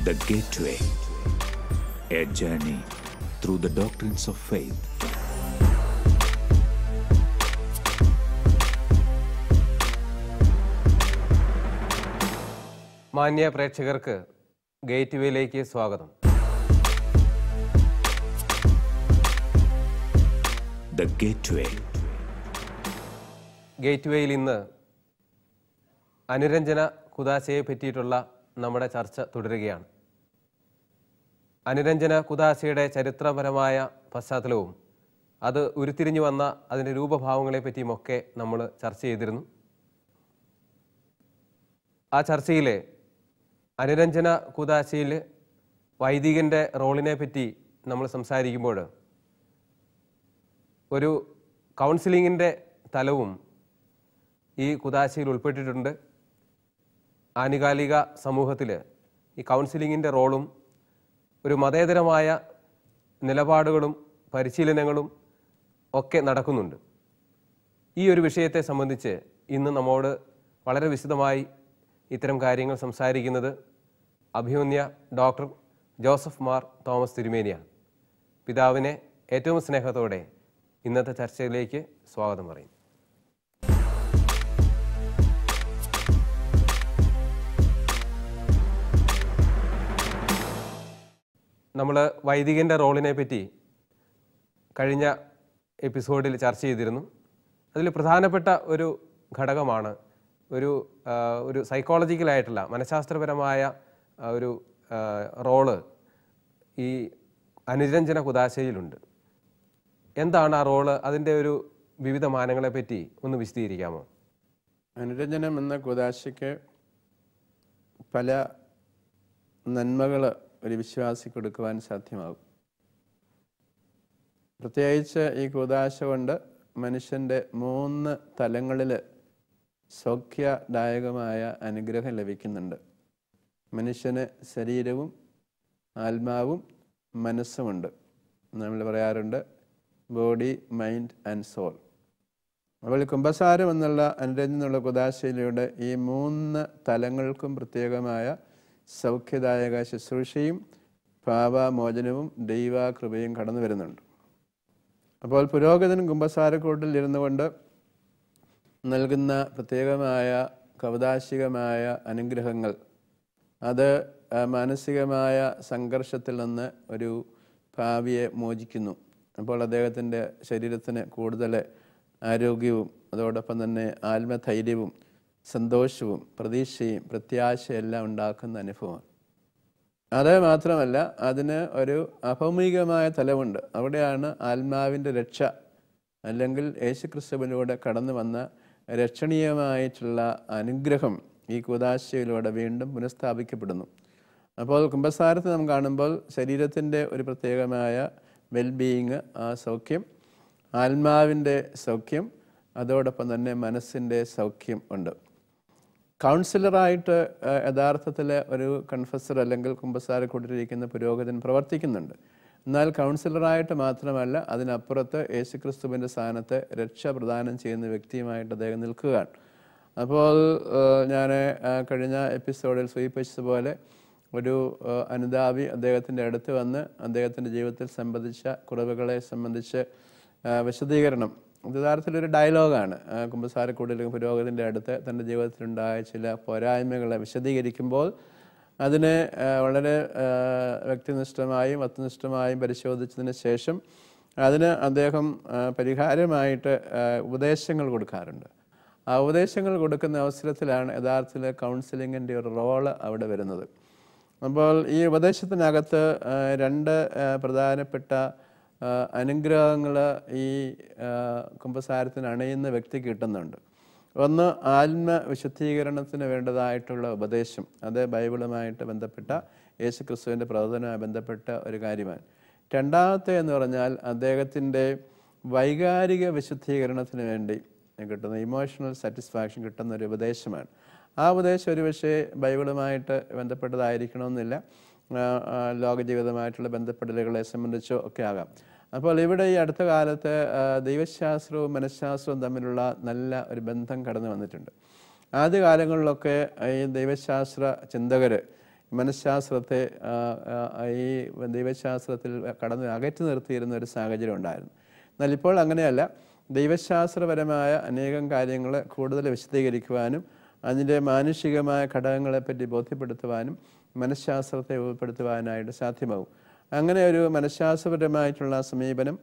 The Gateway, a journey through the doctrines of faith. മാന്യ പ്രേക്ഷകർക്ക് ഗേറ്റ്വേയിലേക്ക് സ്വാഗതം. The Gateway. ഗേറ്റ്വേയിൽ ഇന്ന് അനുരഞ്ജന കുദാശയെ പറ്റിയിട്ടുള്ള നമ്മുടെ ചർച്ച തുടരുകയാണ്. അനുരഞ്ജന കുദാശയുടെ ചരിത്രപരമായ പശ്ചാത്തലവും അത് ഉരുത്തിരിഞ്ഞു വന്ന അതിൻ്റെ രൂപഭാവങ്ങളെ പറ്റിയുമൊക്കെ നമ്മൾ ചർച്ച ചെയ്തിരുന്നു. ആ ചർച്ചയിൽ അനുരഞ്ജന കുദാശയിൽ വൈദികൻ്റെ റോളിനെ പറ്റി നമ്മൾ സംസാരിക്കുമ്പോൾ ഒരു കൗൺസിലിങ്ങിൻ്റെ തലവും ഈ കുദാശയിൽ ഉൾപ്പെട്ടിട്ടുണ്ട്. ആനുകാലിക സമൂഹത്തിൽ ഈ കൗൺസിലിങ്ങിൻ്റെ റോളും ഒരു മതേതരമായ നിലപാടുകളും പരിശീലനങ്ങളും ഒക്കെ നടക്കുന്നുണ്ട്. ഈ ഒരു വിഷയത്തെ സംബന്ധിച്ച് ഇന്ന് നമ്മോട് വളരെ വിശദമായി ഇത്തരം കാര്യങ്ങൾ സംസാരിക്കുന്നത് അഭിമന്യ ഡോക്ടർ ജോസഫ് മാർ തോമസ് തിരുമേനിയാണ്. പിതാവിനെ ഏറ്റവും സ്നേഹത്തോടെ ഇന്നത്തെ ചർച്ചയിലേക്ക് സ്വാഗതം പറയും. നമ്മൾ വൈദികൻ്റെ റോളിനെ പറ്റി കഴിഞ്ഞ എപ്പിസോഡിൽ ചർച്ച ചെയ്തിരുന്നു. അതിൽ പ്രധാനപ്പെട്ട ഒരു ഘടകമാണ് ഒരു സൈക്കോളജിക്കലായിട്ടുള്ള മനഃശാസ്ത്രപരമായ ഒരു റോള് ഈ അനുരഞ്ജന കുദാശയിലുണ്ട്. എന്താണ് ആ റോള്? അതിൻ്റെ ഒരു വിവിധ മാനങ്ങളെ പറ്റി ഒന്ന് വിശദീകരിക്കാമോ? അനുരഞ്ജനം എന്ന കുദാശയ്ക്ക് പല നന്മകൾ ഒരു വിശ്വാസി കൊടുക്കുവാൻ സാധ്യമാകും. പ്രത്യേകിച്ച് ഈ കുദാശ കൊണ്ട് മനുഷ്യൻ്റെ 3 തലങ്ങളിൽ സൗഖ്യദായകമായ അനുഗ്രഹം ലഭിക്കുന്നുണ്ട്. മനുഷ്യന് ശരീരവും ആത്മാവും മനസ്സുമുണ്ട്. നമ്മൾ പറയാറുണ്ട് ബോഡി, മൈൻഡ് ആൻഡ് സോൾ. അപ്പോൾ കുമ്പസാരം എന്നുള്ള അനുരഞ്ജനമുള്ള കുദാശയിലൂടെ ഈ 3 തലങ്ങൾക്കും പ്രത്യേകമായ സൗഖ്യദായക ശുശ്രൂഷയും പാപമോചനവും ദൈവകൃപയും കടന്നു വരുന്നുണ്ട്. അപ്പോൾ പുരോഹിതൻ കുമ്പസാരക്കൂട്ടിൽ ഇരുന്നു കൊണ്ട് നൽകുന്ന പ്രത്യേകമായ കൗദാശികമായ അനുഗ്രഹങ്ങൾ അത് മാനസികമായ സംഘർഷത്തിൽ നിന്ന് ഒരു പാപിയെ മോചിക്കുന്നു. അപ്പോൾ അദ്ദേഹത്തിൻ്റെ ശരീരത്തിന് കൂടുതൽ ആരോഗ്യവും അതോടൊപ്പം തന്നെ ആത്മധൈര്യവും സന്തോഷവും പ്രതീക്ഷയും പ്രത്യാശയെല്ലാം ഉണ്ടാക്കുന്ന അനുഭവമാണ്. അത് മാത്രമല്ല, അതിന് ഒരു അഭൗമികമായ തലമുണ്ട്. അവിടെയാണ് ആത്മാവിൻ്റെ രക്ഷ അല്ലെങ്കിൽ യേശുക്രിസ്തുവിലൂടെ കടന്നു വന്ന രക്ഷണീയമായിട്ടുള്ള അനുഗ്രഹം ഈ കുദാശയിലൂടെ വീണ്ടും പുനഃസ്ഥാപിക്കപ്പെടുന്നു. അപ്പോൾ കുമ്പസാരത്തെ നാം കാണുമ്പോൾ ശരീരത്തിൻ്റെ ഒരു പ്രത്യേകമായ വെൽബീയിങ്, ആ സൗഖ്യം, ആത്മാവിൻ്റെ സൗഖ്യം, അതോടൊപ്പം തന്നെ മനസ്സിൻ്റെ സൗഖ്യം ഉണ്ട്. കൗൺസിലറായിട്ട് യഥാർത്ഥത്തിൽ ഒരു കൺഫസർ അല്ലെങ്കിൽ കുമ്പസാരക്കൂട്ടിലിരിക്കുന്ന പുരോഹിതൻ പ്രവർത്തിക്കുന്നുണ്ട്. എന്നാൽ കൗൺസിലറായിട്ട് മാത്രമല്ല, അതിനപ്പുറത്ത് യേശുക്രിസ്തുവിൻ്റെ സ്ഥാനത്ത് രക്ഷ പ്രദാനം ചെയ്യുന്ന വ്യക്തിയുമായിട്ട് അദ്ദേഹം നിൽക്കുകയാണ്. അപ്പോൾ ഞാൻ കഴിഞ്ഞ എപ്പിസോഡിൽ സൂചിപ്പിച്ചതുപോലെ ഒരു അനുതാപി അദ്ദേഹത്തിൻ്റെ അടുത്ത് വന്ന് അദ്ദേഹത്തിൻ്റെ ജീവിതത്തിൽ സംബന്ധിച്ച കുറവുകളെ സംബന്ധിച്ച് വിശദീകരണം, യഥാർത്ഥത്തിലൊരു ഡയലോഗാണ്. കുമ്പസാരക്കൂട്ടിലും പുരോഹിതൻ്റെ അടുത്ത് തൻ്റെ ജീവിതത്തിലുണ്ടായ ചില പോരായ്മകളെ വിശദീകരിക്കുമ്പോൾ അതിനെ വളരെ വ്യക്തിനിഷ്ഠമായും വസ്തുനിഷ്ഠമായും പരിശോധിച്ചതിന് ശേഷം അതിന് അദ്ദേഹം പരിഹാരമായിട്ട് ഉപദേശങ്ങൾ കൊടുക്കാറുണ്ട്. ആ ഉപദേശങ്ങൾ കൊടുക്കുന്ന അവസരത്തിലാണ് യഥാർത്ഥത്തിൽ കൗൺസിലിങ്ങിൻ്റെ ഒരു റോള് അവിടെ വരുന്നത്. അപ്പോൾ ഈ ഉപദേശത്തിനകത്ത് 2 പ്രധാനപ്പെട്ട അനുഗ്രഹങ്ങൾ ഈ കുമ്പസാരത്തിന് അണയുന്ന വ്യക്തി കിട്ടുന്നുണ്ട്. ഒന്ന്, ആത്മവിശുദ്ധീകരണത്തിന് വേണ്ടതായിട്ടുള്ള ഉപദേശം. അത് ബൈബിളുമായിട്ട് ബന്ധപ്പെട്ട യേശുക്രിസ്തുവിൻ്റെ പ്രവർത്തനവുമായി ബന്ധപ്പെട്ട ഒരു കാര്യമാണ്. രണ്ടാമത്തെ എന്ന് പറഞ്ഞാൽ അദ്ദേഹത്തിൻ്റെ വൈകാരിക വിശുദ്ധീകരണത്തിന് വേണ്ടി കിട്ടുന്ന ഇമോഷണൽ സാറ്റിസ്ഫാക്ഷൻ കിട്ടുന്ന ഒരു ഉപദേശമാണ്. ആ ഉപദേശം ഒരുപക്ഷെ ബൈബിളുമായിട്ട് ബന്ധപ്പെട്ടതായിരിക്കണമെന്നില്ല, ലോകജീവിതമായിട്ടുള്ള ബന്ധപ്പെടലുകളെ സംബന്ധിച്ചോ ഒക്കെ ആകാം. അപ്പോൾ ഇവിടെ ഈ അടുത്ത കാലത്ത് ദൈവശാസ്ത്രവും മനഃശാസ്ത്രവും തമ്മിലുള്ള നല്ല ഒരു ബന്ധം കടന്നു വന്നിട്ടുണ്ട്. ആദ്യകാലങ്ങളിലൊക്കെ ഈ ദൈവശാസ്ത്ര ചിന്തകർ മനഃശാസ്ത്രത്തെ ഈ ദൈവശാസ്ത്രത്തിൽ അകറ്റി നിർത്തിയിരുന്ന ഒരു സാഹചര്യം ഉണ്ടായിരുന്നു. എന്നാൽ ഇപ്പോൾ അങ്ങനെയല്ല. ദൈവശാസ്ത്രപരമായ അനേകം കാര്യങ്ങൾ കൂടുതൽ വിശദീകരിക്കുവാനും അതിൻ്റെ മാനുഷികമായ ഘടകങ്ങളെപ്പറ്റി ബോധ്യപ്പെടുത്തുവാനും മനഃശാസ്ത്രത്തെ ഉൾപ്പെടുത്തുവാനായിട്ട് സാധ്യമാകും. അങ്ങനെ ഒരു മനഃശാസ്ത്രപരമായിട്ടുള്ള സമീപനം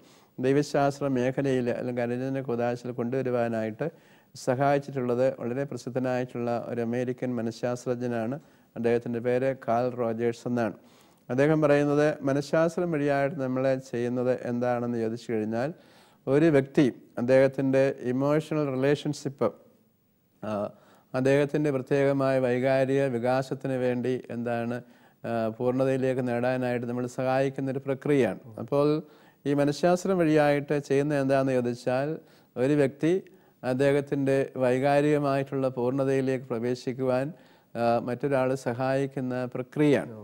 ദൈവശാസ്ത്ര മേഖലയിൽ അല്ലെങ്കിൽ അനുരഞ്ജന കൂദാശയിൽ കൊണ്ടുവരുവാനായിട്ട് സഹായിച്ചിട്ടുള്ളത് വളരെ പ്രസിദ്ധനായിട്ടുള്ള ഒരു അമേരിക്കൻ മനഃശാസ്ത്രജ്ഞനാണ്. അദ്ദേഹത്തിൻ്റെ പേര് കാൾ റോജേഴ്സ് എന്നാണ്. അദ്ദേഹം പറയുന്നത് മനഃശാസ്ത്രം വഴിയായിട്ട് നമ്മളെ ചെയ്യുന്നത് എന്താണെന്ന് ചോദിച്ചു കഴിഞ്ഞാൽ, ഒരു വ്യക്തി അദ്ദേഹത്തിൻ്റെ ഇമോഷണൽ റിലേഷൻഷിപ്പ് അദ്ദേഹത്തിൻ്റെ പ്രത്യേകമായ വൈകാരിക വികാസത്തിന് വേണ്ടി പൂർണ്ണതയിലേക്ക് നേടാനായിട്ട് നമ്മൾ സഹായിക്കുന്നൊരു പ്രക്രിയയാണ്. അപ്പോൾ ഈ മനഃശാസ്ത്രം വഴിയായിട്ട് ചെയ്യുന്നത് എന്താണെന്ന് ചോദിച്ചാൽ, ഒരു വ്യക്തി അദ്ദേഹത്തിൻ്റെ വൈകാരികമായിട്ടുള്ള പൂർണ്ണതയിലേക്ക് പ്രവേശിക്കുവാൻ മറ്റൊരാൾ സഹായിക്കുന്ന പ്രക്രിയയാണ്.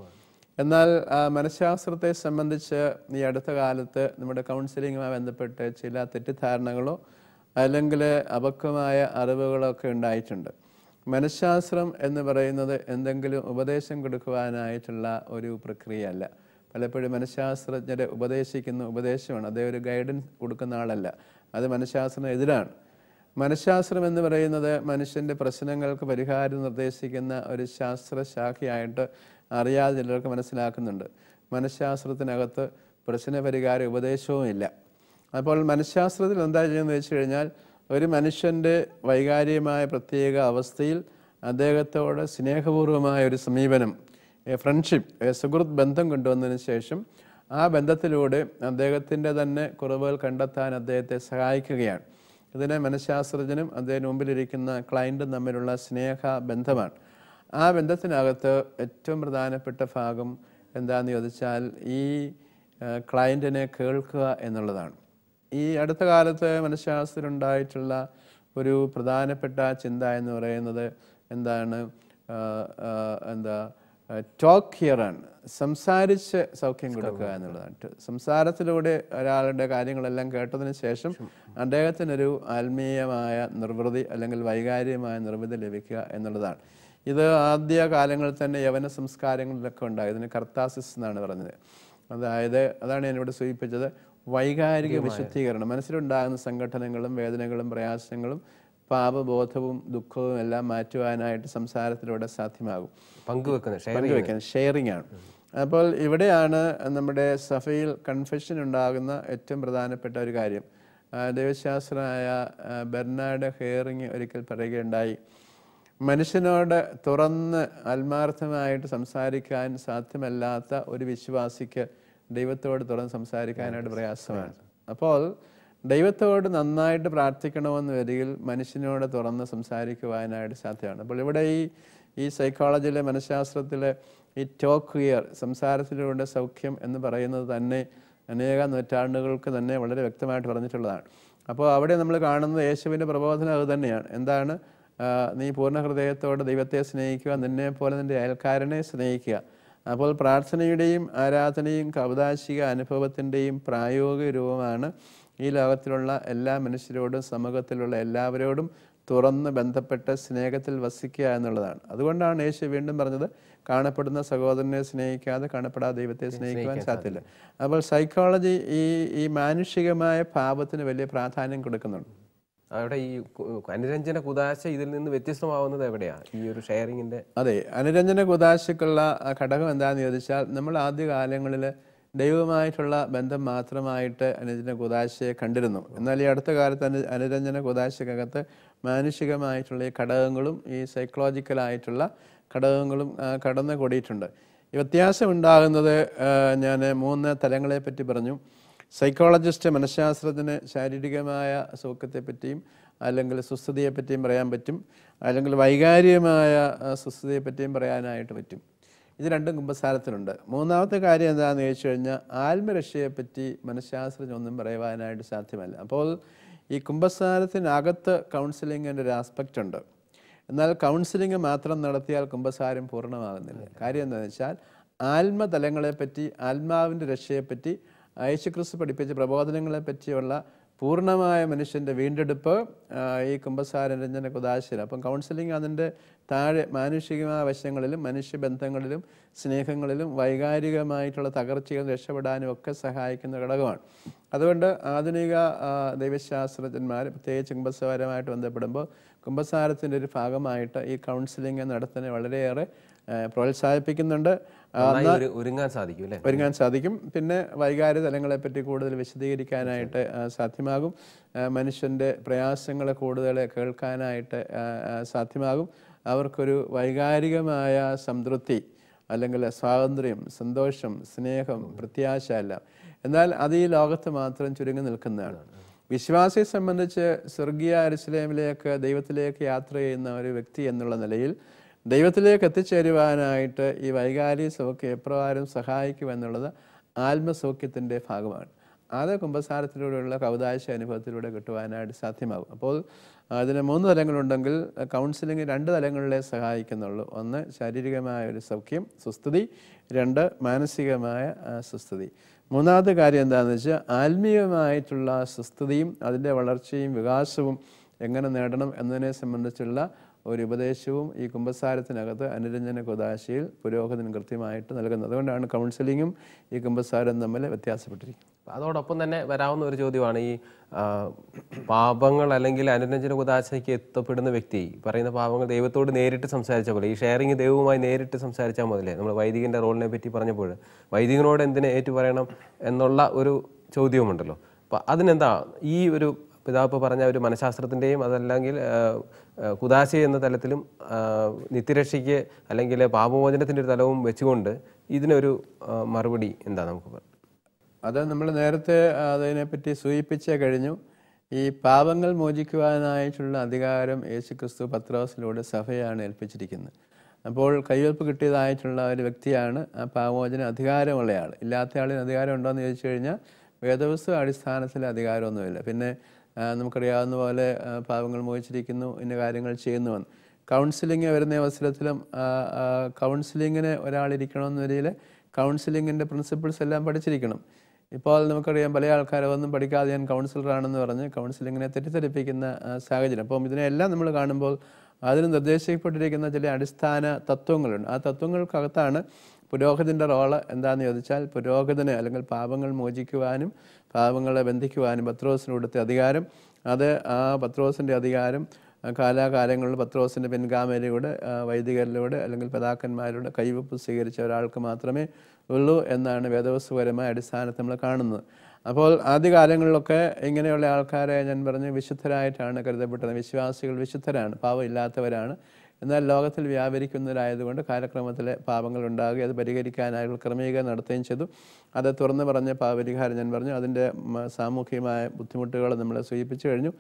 എന്നാൽ മനഃശാസ്ത്രത്തെ സംബന്ധിച്ച് ഈ അടുത്ത കാലത്ത് നമ്മുടെ കൗൺസിലിങ്ങുമായി ബന്ധപ്പെട്ട് ചില തെറ്റിദ്ധാരണകളോ അല്ലെങ്കിൽ അപക്വമായ അറിവുകളോ ഒക്കെ ഉണ്ടായിട്ടുണ്ട്. മനഃശാസ്ത്രം എന്ന് പറയുന്നത് എന്തെങ്കിലും ഉപദേശം കൊടുക്കുവാനായിട്ടുള്ള ഒരു പ്രക്രിയയല്ല. പലപ്പോഴും മനഃശാസ്ത്രജ്ഞരെ ഉപദേശിക്കുന്ന ഉപദേശമാണ്, അദ്ദേഹം ഒരു ഗൈഡൻസ് കൊടുക്കുന്ന ആളല്ല. അത് മനഃശാസ്ത്രത്തിന് എതിരാണ്. മനഃശാസ്ത്രം എന്ന് പറയുന്നത് മനുഷ്യൻ്റെ പ്രശ്നങ്ങൾക്ക് പരിഹാരം നിർദ്ദേശിക്കുന്ന ഒരു ശാസ്ത്രശാഖയായിട്ട് അറിയാതെ ചിലർക്ക് മനസ്സിലാക്കുന്നുണ്ട്. മനഃശാസ്ത്രത്തിനകത്ത് പ്രശ്നപരിഹാര ഉപദേശവും ഇല്ല. അപ്പോൾ മനഃശാസ്ത്രത്തിൽ എന്താ ചെയ്യുന്നത് വെച്ച് കഴിഞ്ഞാൽ, ഒരു മനുഷ്യൻ്റെ വൈകാരികമായ പ്രത്യേക അവസ്ഥയിൽ അദ്ദേഹത്തോട് സ്നേഹപൂർവമായ ഒരു സമീപനം, ഫ്രണ്ട്ഷിപ്പ്, സുഹൃത്ത് ബന്ധം കൊണ്ടുവന്നതിന് ശേഷം ആ ബന്ധത്തിലൂടെ അദ്ദേഹത്തിൻ്റെ തന്നെ കുറവുകൾ കണ്ടെത്താൻ അദ്ദേഹത്തെ സഹായിക്കുകയാണ്. ഇതിനെ മനഃശാസ്ത്രജ്ഞനും അദ്ദേഹം മുമ്പിലിരിക്കുന്ന ക്ലയൻറ്റും തമ്മിലുള്ള സ്നേഹ ബന്ധമാണ്. ആ ബന്ധത്തിനകത്ത് ഏറ്റവും പ്രധാനപ്പെട്ട ഭാഗം എന്താണെന്ന് ചോദിച്ചാൽ, ഈ ക്ലയൻറ്റിനെ കേൾക്കുക എന്നുള്ളതാണ്. ഈ അടുത്ത കാലത്ത് മനഃശാസ്ത്രത്തിലുണ്ടായിട്ടുള്ള ഒരു പ്രധാനപ്പെട്ട ചിന്ത എന്ന് പറയുന്നത് ടോക്ക് ഹിയറാണ്. സംസാരിച്ച് സൗഖ്യം കൊടുക്കുക എന്നുള്ളതാണ്. സംസാരത്തിലൂടെ ഒരാളുടെ കാര്യങ്ങളെല്ലാം കേട്ടതിന് ശേഷം അദ്ദേഹത്തിനൊരു ആത്മീയമായ നിർവൃതി അല്ലെങ്കിൽ വൈകാരികമായ നിർവൃതി ലഭിക്കുക എന്നുള്ളതാണ്. ഇത് ആദ്യ കാലങ്ങളിൽ തന്നെ യവന സംസ്കാരങ്ങളിലൊക്കെ ഉണ്ടായി. ഇതിന് കർത്താസിസ് എന്നാണ് പറഞ്ഞത്. അതാണ് ഞാനിവിടെ സൂചിപ്പിച്ചത്. വൈകാരിക വിശുദ്ധീകരണം, മനസ്സിലുണ്ടാകുന്ന സംഘടനകളും വേദനകളും പ്രയാസങ്ങളും പാപബോധവും ദുഃഖവും എല്ലാം മാറ്റുവാനായിട്ട് സംസാരത്തിലൂടെ സാധ്യമാകും. പങ്കുവെക്കാൻ ഷെയറിംഗ് ആണ്. അപ്പോൾ ഇവിടെയാണ് നമ്മുടെ സഭയിൽ കൺഫെഷൻ ഉണ്ടാകുന്ന ഏറ്റവും പ്രധാനപ്പെട്ട ഒരു കാര്യം. ദൈവശാസ്ത്രനായ ബെർനാർഡ് ഹെയറിംഗ് ഒരിക്കൽ പറയുകയുണ്ടായി, മനുഷ്യനോട് തുറന്ന് ആത്മാർത്ഥമായിട്ട് സംസാരിക്കാൻ സാധ്യമല്ലാത്ത ഒരു വിശ്വാസിക്ക് ദൈവത്തോട് തുറന്ന് സംസാരിക്കാനായിട്ട് പ്രയാസമാണ്. അപ്പോൾ ദൈവത്തോട് നന്നായിട്ട് പ്രാർത്ഥിക്കണമെന്ന് വരികിൽ മനുഷ്യനോട് തുറന്ന് സംസാരിക്കുവാനായിട്ട് സാധ്യമാണ്. അപ്പോൾ ഇവിടെ ഈ സൈക്കോളജിയിലെ മനഃശാസ്ത്രത്തിലെ ഈ ടോക്ക് ഹിയർ, സംസാരത്തിലൂടെ സൗഖ്യം എന്ന് പറയുന്നത് തന്നെ അനേക നൂറ്റാണ്ടുകൾക്ക് തന്നെ വളരെ വ്യക്തമായിട്ട് പറഞ്ഞിട്ടുള്ളതാണ്. അപ്പോൾ അവിടെ നമ്മൾ കാണുന്നത് യേശുവിൻ്റെ പ്രബോധനം അത് തന്നെയാണ്. നീ പൂർണ്ണ ഹൃദയത്തോടെ ദൈവത്തെ സ്നേഹിക്കുക, നിന്നെ പോലെ നിൻ്റെ അയൽക്കാരനെ സ്നേഹിക്കുക. അപ്പോൾ പ്രാർത്ഥനയുടെയും ആരാധനയും കൗദാശിക അനുഭവത്തിൻ്റെയും പ്രായോഗിക രൂപമാണ് ഈ ലോകത്തിലുള്ള എല്ലാ മനുഷ്യരോടും സമൂഹത്തിലുള്ള എല്ലാവരോടും തുറന്ന് ബന്ധപ്പെട്ട് സ്നേഹത്തിൽ വസിക്കുക എന്നുള്ളതാണ്. അതുകൊണ്ടാണ് യേശു വീണ്ടും പറഞ്ഞത്, കാണപ്പെടുന്ന സഹോദരനെ സ്നേഹിക്കാതെ കാണപ്പെടാതെ ദൈവത്തെ സ്നേഹിക്കുവാൻ സാധ്യമില്ല. അപ്പോൾ സൈക്കോളജി ഈ മാനുഷികമായ ഭാവത്തിന് വലിയ പ്രാധാന്യം കൊടുക്കുന്നുണ്ട്. അവിടെ ഈ അനുരഞ്ജന കുദാശ ഇതിൽ നിന്ന് വ്യത്യസ്തമാവുന്നത് എവിടെയാണ് ഈ ഒരു ഷെയറിങ്ങിൻ്റെ? അതെ, അനുരഞ്ജന കുദാശക്കുള്ള ഘടകം എന്താണെന്ന് ചോദിച്ചാൽ, നമ്മൾ ആദ്യകാലങ്ങളിൽ ദൈവമായിട്ടുള്ള ബന്ധം മാത്രമായിട്ട് അനുരഞ്ജന കുദാശയെ കണ്ടിരുന്നു. എന്നാൽ ഈ അടുത്ത കാലത്ത് അനുരഞ്ജന കുദാശക്കകത്ത് മാനുഷികമായിട്ടുള്ള ഈ ഘടകങ്ങളും ഈ സൈക്കോളജിക്കലായിട്ടുള്ള ഘടകങ്ങളും കടന്നു കൂടിയിട്ടുണ്ട്. ഈ വ്യത്യാസം ഉണ്ടാകുന്നത് ഞാൻ 3 തലങ്ങളെ പറ്റി പറഞ്ഞു. സൈക്കോളജിസ്റ്റ് മനഃശാസ്ത്രത്തിന് ശാരീരികമായ സൗഖ്യത്തെപ്പറ്റിയും അല്ലെങ്കിൽ സുസ്ഥിതിയെപ്പറ്റിയും പറയാൻ പറ്റും, അല്ലെങ്കിൽ വൈകാരികമായ സുസ്ഥിതിയെപ്പറ്റിയും പറയാനായിട്ട് പറ്റും. ഇത് രണ്ടും കുമ്പസാരത്തിലുണ്ട്. മൂന്നാമത്തെ കാര്യം എന്താണെന്ന് ചോദിച്ചു കഴിഞ്ഞാൽ, ആത്മരക്ഷയെപ്പറ്റി മനഃശാസ്ത്രജ്ഞൊന്നും പറയുവാനായിട്ട് സാധ്യമല്ല. അപ്പോൾ ഈ കുമ്പസാരത്തിനകത്ത് കൗൺസിലിങ്ങിൻ്റെ ഒരു ആസ്പെക്റ്റ് ഉണ്ട്. എന്നാൽ കൗൺസിലിംഗ് മാത്രം നടത്തിയാൽ കുമ്പസാരം പൂർണ്ണമാകുന്നില്ല. കാര്യം എന്താണെന്ന് വെച്ചാൽ, ആത്മതലങ്ങളെപ്പറ്റി, ആത്മാവിൻ്റെ രക്ഷയെപ്പറ്റി, യേശുക്രിസ്തു പഠിപ്പിച്ച പ്രബോധനങ്ങളെ പറ്റിയുള്ള പൂർണ്ണമായ മനുഷ്യൻ്റെ വീണ്ടെടുപ്പ് ഈ കുമ്പസാര നിരഞ്ജന കുദാശയിൽ. അപ്പം കൗൺസിലിംഗ് അതിൻ്റെ താഴെ മാനുഷികമായ വശങ്ങളിലും മനുഷ്യബന്ധങ്ങളിലും സ്നേഹങ്ങളിലും വൈകാരികമായിട്ടുള്ള തകർച്ചകൾ രക്ഷപ്പെടാനും ഒക്കെ സഹായിക്കുന്ന ഘടകമാണ്. അതുകൊണ്ട് ആധുനിക ദൈവശാസ്ത്രജ്ഞന്മാർ പ്രത്യേകിച്ച് കുമ്പസാരമായിട്ട് ബന്ധപ്പെടുമ്പോൾ കുമ്പസാരത്തിൻ്റെ ഒരു ഭാഗമായിട്ട് ഈ കൗൺസിലിംഗ് നടത്തുന്നത് വളരെയേറെ പ്രോത്സാഹിപ്പിക്കുന്നുണ്ട്. ഒരുങ്ങാൻ സാധിക്കും. പിന്നെ വൈകാരിക തലങ്ങളെപ്പറ്റി കൂടുതൽ വിശദീകരിക്കാനായിട്ട് സാധ്യമാകും. മനുഷ്യൻ്റെ പ്രയാസങ്ങളെ കൂടുതൽ കേൾക്കാനായിട്ട് സാധ്യമാകും. അവർക്കൊരു വൈകാരികമായ സംതൃപ്തി അല്ലെങ്കിൽ സ്വാതന്ത്ര്യം, സന്തോഷം, സ്നേഹം, പ്രത്യാശ എല്ലാം. എന്നാൽ അത് ഈ ലോകത്ത് മാത്രം ചുരുങ്ങി നിൽക്കുന്നതാണ്. വിശ്വാസിയെ സംബന്ധിച്ച് സ്വർഗീയ യെരൂശലേമിലേക്ക് ദൈവത്തിലേക്ക് യാത്ര ചെയ്യുന്ന ഒരു വ്യക്തി എന്നുള്ള നിലയിൽ ദൈവത്തിലേക്ക് എത്തിച്ചേരുവാനായിട്ട് ഈ വൈകാരിക സൗഖ്യം എപ്രകാരം സഹായിക്കുമെന്നുള്ളത് ആത്മസൗഖ്യത്തിൻ്റെ ഭാഗമാണ്. അത് കുമ്പസാരത്തിലൂടെയുള്ള കൗദാശ അനുഭവത്തിലൂടെ കിട്ടുവാനായിട്ട് സാധ്യമാകും. അപ്പോൾ അതിന് 3 തലങ്ങളുണ്ടെങ്കിൽ കൗൺസിലിംഗ് 2 തലങ്ങളിലേ സഹായിക്കുന്നുള്ളൂ. ഒന്ന് ശാരീരികമായ ഒരു സൗഖ്യം, സുസ്ഥിതി. 2 മാനസികമായ സുസ്ഥിതി. മൂന്നാമത്തെ കാര്യം എന്താണെന്ന് വെച്ചാൽ ആത്മീയമായിട്ടുള്ള സുസ്ഥിതിയും അതിൻ്റെ വളർച്ചയും വികാസവും എങ്ങനെ നേടണം എന്നതിനെ സംബന്ധിച്ചുള്ള ഒരു ഉപദേശവും ഈ കുമ്പസാരത്തിനകത്ത് അനുരഞ്ജന കുദാശയിൽ പുരോഹിതൻ കൃത്യമായിട്ട് നൽകുന്നത്. അതുകൊണ്ടാണ് കൗൺസിലിങ്ങും ഈ കുമ്പസാരം തമ്മിൽ വ്യത്യാസപ്പെട്ടിരിക്കുന്നത്. അതോടൊപ്പം തന്നെ വരാവുന്ന ഒരു ചോദ്യമാണ് ഈ പാപങ്ങൾ അല്ലെങ്കിൽ അനുരഞ്ജന കുദാശയ്ക്ക് എത്തപ്പെടുന്ന വ്യക്തി പറയുന്ന പാപങ്ങൾ ദൈവത്തോട് നേരിട്ട് സംസാരിച്ച പോലെ, ഈ ഷെയറിങ് ദൈവവുമായി നേരിട്ട് സംസാരിച്ചാൽ മുതലേ നമ്മൾ വൈദികൻ്റെ റോളിനെ പറ്റി പറഞ്ഞപ്പോൾ വൈദികനോട് എന്തിനെ ഏറ്റു പറയണം എന്നുള്ള ഒരു ചോദ്യവുമുണ്ടല്ലോ. അപ്പം അതിനെന്താ ഈ ഒരു പിതാവ് പറഞ്ഞ ഒരു മനഃശാസ്ത്രത്തിൻ്റെയും അതല്ലെങ്കിൽ കുദാശ എന്ന തലത്തിലും നിത്യരക്ഷയ്ക്ക് അല്ലെങ്കിൽ പാപമോചനത്തിൻ്റെ ഒരു തലവും വെച്ചുകൊണ്ട് ഇതിനൊരു മറുപടി എന്താ നമുക്ക് പറയാം? അത് നമ്മൾ നേരത്തെ അതിനെപ്പറ്റി സൂചിപ്പിച്ചേ കഴിഞ്ഞു. ഈ പാപങ്ങൾ മോചിക്കുവാനായിട്ടുള്ള അധികാരം യേശുക്രിസ്തു പത്രോസിലൂടെ സഭയാണ് ഏൽപ്പിച്ചിരിക്കുന്നത്. അപ്പോൾ കയ്യൊപ്പ് കിട്ടിയതായിട്ടുള്ള ഒരു വ്യക്തിയാണ് ആ പാപമോചന അധികാരമുള്ള ആൾ. ഇല്ലാത്ത ആളിന് അധികാരം ഉണ്ടോ എന്ന് ചോദിച്ചു കഴിഞ്ഞാൽ വേദപുസ്തക അടിസ്ഥാനത്തിൽ അധികാരമൊന്നുമില്ല. പിന്നെ നമുക്കറിയാവുന്ന പോലെ പാപങ്ങൾ മോചിച്ചിരിക്കുന്നു, ഇന്ന കാര്യങ്ങൾ ചെയ്യുന്നുവെന്ന്. കൗൺസിലിംഗ് വരുന്ന അവസരത്തിലും കൗൺസിലിങ്ങിന് ഒരാളിരിക്കണമെന്ന നിലയിൽ കൗൺസിലിങ്ങിൻ്റെ പ്രിൻസിപ്പിൾസ് എല്ലാം പഠിച്ചിരിക്കണം. ഇപ്പോൾ നമുക്കറിയാം പല ആൾക്കാരൊന്നും പഠിക്കാതെ ഞാൻ കൗൺസിലറാണെന്ന് പറഞ്ഞ് കൗൺസിലിങ്ങിനെ തെറ്റിദ്ധരിപ്പിക്കുന്ന സാഹചര്യം. അപ്പം ഇതിനെല്ലാം നമ്മൾ കാണുമ്പോൾ അതിന് നിർദ്ദേശിക്കപ്പെട്ടിരിക്കുന്ന ചില അടിസ്ഥാന തത്വങ്ങളുണ്ട്. ആ തത്വങ്ങൾക്കകത്താണ് പുരോഹിതൻ്റെ റോള് എന്താണെന്ന് ചോദിച്ചാൽ പുരോഹിതന് അല്ലെങ്കിൽ പാപങ്ങൾ മോചിക്കുവാനും പാപങ്ങളെ ബന്ധിക്കുവാനും പത്രോസിന് കൊടുത്ത അധികാരം, അത് ആ പത്രോസിൻ്റെ അധികാരം കാലാകാലങ്ങളിൽ പത്രോസിൻ്റെ പിൻഗാമിയിലൂടെ വൈദികരിലൂടെ അല്ലെങ്കിൽ പിതാക്കന്മാരുടെ കൈവപ്പ് സ്വീകരിച്ച ഒരാൾക്ക് മാത്രമേ ഉള്ളൂ എന്നാണ് വേദപുസ്തകപരമായ അടിസ്ഥാനത്തിൽ നമ്മൾ കാണുന്നത്. അപ്പോൾ ആദ്യകാലങ്ങളിലൊക്കെ ഇങ്ങനെയുള്ള ആൾക്കാരെ ഞാൻ പറഞ്ഞു വിശുദ്ധരായിട്ടാണ് കരുതപ്പെട്ടത്. വിശ്വാസികൾ വിശുദ്ധരാണ്, പാപം ഇല്ലാത്തവരാണ്. എന്നാൽ ലോകത്തിൽ വ്യാപരിക്കുന്നവരായതുകൊണ്ട് കാലക്രമത്തിൽ പാപങ്ങൾ ഉണ്ടാകുകയും അത് പരിഹരിക്കാനായുള്ള ക്രമീകരണം നടത്തുകയും ചെയ്തു. അത് തുറന്നു പറഞ്ഞ പാപപരിഹാരം ഞാൻ പറഞ്ഞു. അതിൻ്റെ സാമൂഹികമായ ബുദ്ധിമുട്ടുകൾ നമ്മൾ സൂചിപ്പിച്ചു കഴിഞ്ഞു.